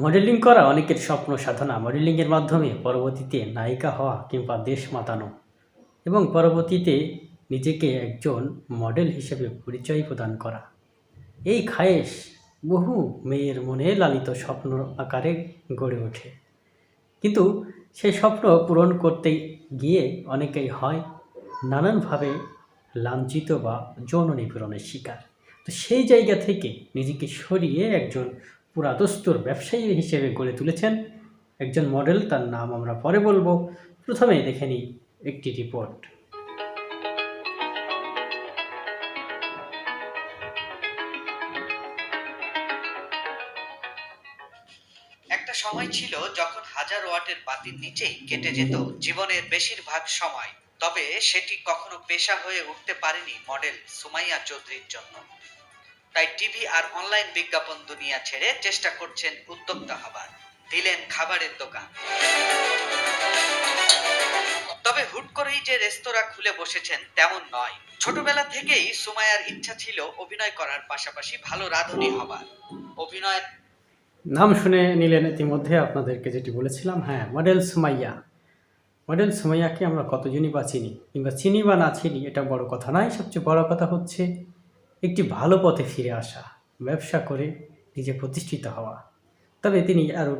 Modelling করা অনেকের স্বপ্ন সাধনা। মডেলিংয়ের মাধ্যমে পরবর্তীতে নায়িকা হওয়া কিংবা দেশ মাতানো এবং পরবর্তীতে নিজেকে একজন মডেল হিসেবে পরিচয় প্রদান করা। এই খায়েশ বহু মেয়ের মনে লালিত স্বপ্ন আকারে গড়ে ওঠে। কিন্তু সেই স্বপ্ন পূরণ করতে গিয়ে অনেকেই হয় নানানভাবে লাঞ্ছিত বা যৌন নিপীড়নের শিকার। তো সেই জায়গা থেকে নিজেকে সরিয়ে একজন পুরাদস্তুর ব্যবসায়ী হিসেবে গড়ে তুলেছেন একজন মডেল। তার নাম আমরা পরে বলবো। প্রথমে দেখে নিই একটি রিপোর্ট। একটা সময় ছিল যখন হাজার ওয়াটের বাতির নিচেই কেটে যেত জীবনের বেশিরভাগ সময়। তবে সেটি কখনো পেশা হয়ে উঠতে পারেনি মডেল সুমাইয়া চৌধুরীর জন্য। তাই টিভি আর অনলাইন বিজ্ঞাপন দুনিয়া ছেড়ে চেষ্টা করছেন উদ্যোক্তা হবার। দিলেন খাবারের দোকান। তবে হুট করেই যে রেস্তোরাঁ খুলে বসেছেন তেমন নয়। ছোটবেলা থেকেই সুমাইয়ার ইচ্ছা ছিল অভিনয় করার পাশাপাশি ভালো রাঁধুনি হবার। অভিনয় নাম শুনে নিলেন ইতিমধ্যে আপনাদেরকে যেটি বলেছিলাম। হ্যাঁ, মডেল সুমাইয়া। মডেল সুমাইয়াকে আমরা কতজনই বা চিনি, কিংবা চিনি বা না চিনি এটা বড় কথা নয়। সবচেয়ে বড় কথা হচ্ছে একটি ভালো পথে ফিরে আসা, ব্যবসা করে নিজে প্রতিষ্ঠিত হওয়া। তবে তিনি আরও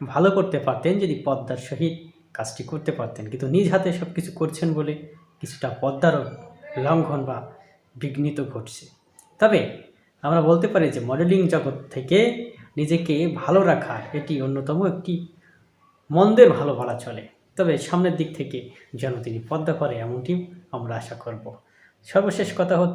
ভালো করতে পারতেন যদি পদ্মার সহিত কাজটি করতে পারতেন, কিন্তু নিজ হাতে সব কিছু করছেন বলে কিছুটা পদ্মারও লঙ্ঘন বা বিঘ্নিত ঘটছে। তবে আমরা বলতে পারি যে মডেলিং জগৎ থেকে নিজেকে ভালো রাখা এটি অন্যতম একটি মন্দের ভালো বলা চলে। তবে সামনের দিক থেকে যেন তিনি পদ্মা করে এমনটি আমরা আশা করব। সর্বশেষ কথা হচ্ছে